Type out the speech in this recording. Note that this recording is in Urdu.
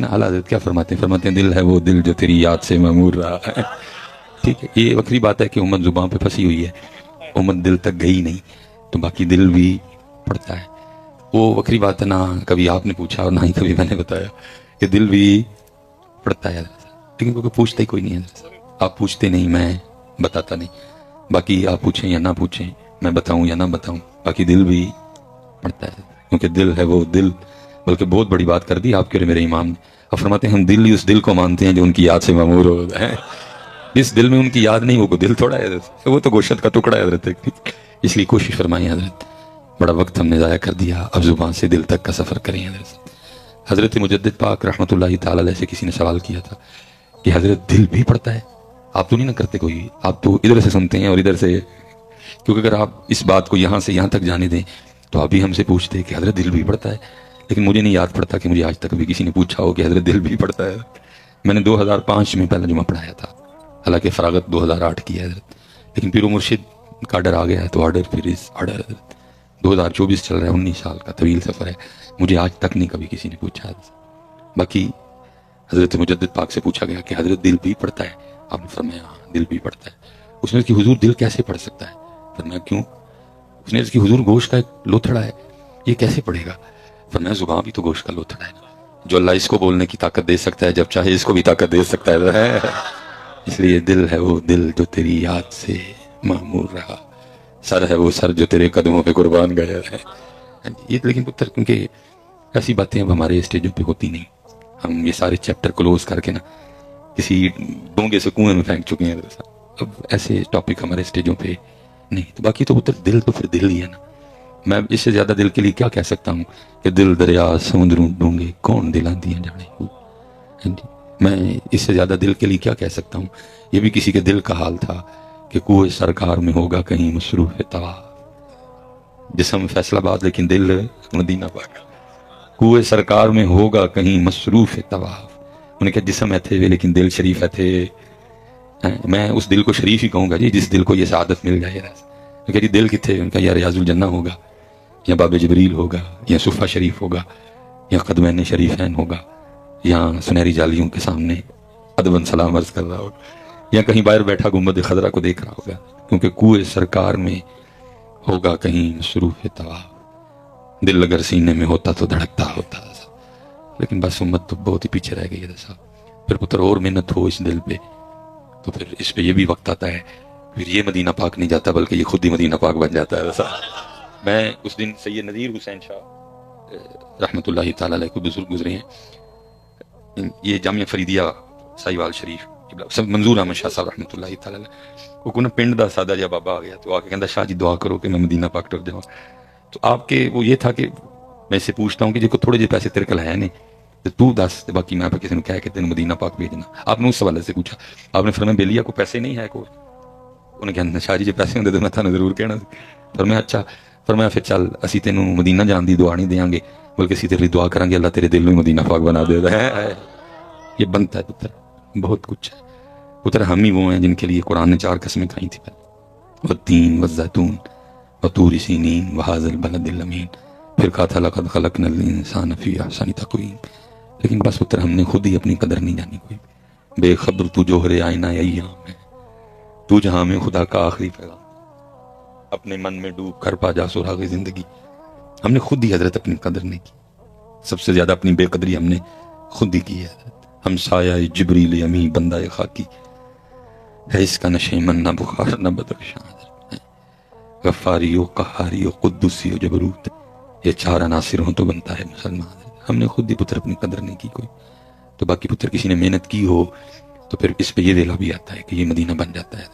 اعلیٰ حضرت کیا فرماتے ہیں دل ہے وہ دل جو تیری یاد سے معمور رہا ہے. ٹھیک ہے, یہ وکری بات ہے کہ امت زبان پہ پھنسی ہوئی ہے, امت دل تک گئی نہیں, تو باقی دل بھی پڑتا ہے. وہ وکری بات ہے, نہ کبھی آپ نے پوچھا اور نہ ہی کبھی میں نے بتایا کہ دل بھی پڑتا ہے, لیکن کیونکہ پوچھتا ہی کوئی نہیں ہے. آپ پوچھتے نہیں, میں بتاتا نہیں. باقی آپ پوچھیں یا نہ پوچھیں, میں بتاؤں یا نہ بتاؤں, باقی دل بھی پڑتا ہے, کیونکہ دل ہے وہ دل. بلکہ بہت بڑی بات کر دی آپ کے اور میرے امام نے. اب فرماتے ہیں ہم دل ہی اس دل کو مانتے ہیں جو ان کی یاد سے معمور ہو ہے. جس دل میں ان کی یاد نہیں, وہ دل تھوڑا ہے حضرت, وہ تو گوشت کا ٹکڑا ہے حضرت. اس لیے کوشش فرمائیں حضرت, بڑا وقت ہم نے ضائع کر دیا, اب زبان سے دل تک کا سفر کریں حضرت. حضرت مجدد پاک رحمۃ اللہ تعالی علیہ سے کسی نے سوال کیا تھا کہ حضرت دل بھی پڑتا ہے؟ آپ تو نہیں نہ کرتے کوئی, آپ تو ادھر سے سنتے ہیں اور ادھر سے, کیونکہ اگر آپ اس بات کو یہاں سے یہاں تک جانے دیں تو آپ بھی ہم سے پوچھتے کہ حضرت دل بھی پڑتا ہے. لیکن مجھے نہیں یاد پڑتا کہ مجھے آج تک بھی کسی نے پوچھا ہو کہ حضرت دل بھی پڑتا ہے. میں نے 2005 میں پہلا جمعہ پڑھایا تھا, حالانکہ فراغت 2008 کی ہے حضرت, لیکن پھر وہ مرشد کا آرڈر آ گیا ہے تو آرڈر پھر اس آرڈر حضرت. 2024 چل رہا ہے, 19 سال کا طویل سفر ہے, مجھے آج تک نہیں کبھی کسی نے پوچھا حضرت. باقی حضرت مجدد پاک سے پوچھا گیا کہ حضرت دل بھی پڑتا ہے؟ آپ نے فرمایا ہاں دل بھی پڑتا ہے. اس نے کہ حضور دل کیسے پڑھ سکتا ہے؟ فرمایا کیوں؟ اس نے کہ حضور گوشت کا ایک لوتھڑا ہے, یہ کیسے پڑھے گا؟ فرمایا زبان بھی تو گوشت کا لوتھڑا ہے, جو اللہ اس کو بولنے کی طاقت دے سکتا ہے, جب چاہے اس کو بھی طاقت دے سکتا ہے. اس لیے دل ہے وہ دل جو تیری یاد سے معمور رہا, سر ہے وہ سر جو تیرے قدموں پہ قربان گیا ہے. یہ لیکن پتر کیونکہ ایسی باتیں اب ہمارے اسٹیجوں پہ ہوتی نہیں, ہم یہ سارے چیپٹر کلوز کر کے نا کسی ڈونگے سے کنویں میں پھینک چکے ہیں. اب ایسے ٹاپک ہمارے اسٹیجوں پہ نہیں. تو باقی تو پتر دل تو پھر دل ہی ہے نا. میں اس سے زیادہ دل کے لیے کیا کہہ سکتا ہوں کہ دل دریا سمندروں ڈونگے کون دلاں دیاں جانے ہو. میں اس سے زیادہ دل کے لیے کیا کہہ سکتا ہوں؟ یہ بھی کسی کے دل کا حال تھا کہ کوئے سرکار میں ہوگا کہیں مصروف طواف, جسم فیصل آباد لیکن دل مدینہ پاک. کوئے سرکار میں ہوگا کہیں مصروف طواف, انہیں کہا جسم ہے تھے لیکن دل شریف ہے تھے. میں اس دل کو شریف ہی کہوں گا جی جس دل کو یہ سعادت مل جائے. کہ جی دل کتنے؟ ان کا یا ریاض الجنہ ہوگا, یا باب جبریل ہوگا, یا صفحہ شریف ہوگا, یا قدمین شریفین ہوگا, یا سنہری جالیوں کے سامنے ادباً سلام عرض کر رہا ہوگا, یا کہیں باہر بیٹھا گنبد خضرا کو دیکھ رہا ہوگا, کیونکہ کوئے سرکار میں ہوگا کہیں مصروف طواف. دل اگر سینے میں ہوتا تو دھڑکتا ہوتا, لیکن بس امت تو بہت ہی پیچھے رہ گئی ہے صاحب. پھر پتر اور محنت ہو اس دل پہ تو پھر اس پہ یہ بھی وقت آتا ہے, پھر یہ مدینہ پاک نہیں جاتا بلکہ یہ خود ہی مدینہ پاک بن جاتا ہے صاحب. میں اس دن سید نذیر حسین شاہ رحمۃ اللہ تعالی علیہ کو بزرگ گزرے ہیں, یہ جامعہ فریدیہ سائیوال شریف منظور احمد شاہ صاحب رحمۃ اللہ تعالی علیہ وہ کو نا پنڈ دا سادہ جا بابا آ گیا تو آ کے کہندا شاہ جی دعا کرو کہ میں مدینہ پاک ٹر جاؤں. تو آپ کے وہ یہ تھا کہ میں اسے پوچھتا ہوں کہ جو تھوڑے جے پیسے تیرے کل ہے نہیں تو دس, باقی میں کسی نے کہا کہ تین مدینہ پاک بھیجنا. آپ نے اس حوالے سے پوچھا, آپ نے فرمایا بیلیا کو پیسے نہیں ہے کوئی؟ انہیں کہنا شاہ جی پیسے ہوندے تو میں تھانوں ضرور کہنا. فرمایا اچھا, فرمایا پھر چل اسی تینوں مدینہ جان دی دعا نہیں دیاں گے بلکہ اسی تیرے لیے دعا کریں گے اللہ تیرے دل میں مدینہ پاک بنا دے. یہ بنتا ہے پتر, بہت کچھ ہے پتر. ہم ہی وہ ہیں جن کے لیے قرآن نے 4 قسمیں کھائی تھی پہلے, والتین والزیتون وطور سینین وہذا البلد الامین. پھر کہا تھا لقد خلقنا الانسان فی احسن تقویم. لیکن بس پتر ہم نے خود ہی اپنی قدر نہیں جانی. کوئی بے خبر تو جوہر آئینہ ایام ہے, تو جہاں میں خدا کا آخری پیغام, اپنے من میں ڈوب کر پا جا سراغ زندگی. ہم نے خود ہی حضرت اپنی قدر نہیں کی, سب سے زیادہ اپنی بے قدری ہم نے خود ہی کی ہے حضرت. ہم سایہ جبریل امی بندہ خاکی ہے, اس کا نہ شیمن نہ بخار نہ بدخشاں. غفاری و قہاری و قدوسی و جبروت, یہ 4 عناصر ہوں تو بنتا ہے مسلمان. ہم نے خود ہی پتر اپنی قدر نہیں کی کوئی. تو باقی پتر کسی نے محنت کی ہو تو پھر اس پہ یہ ویلا بھی آتا ہے کہ یہ مدینہ بن جاتا ہے.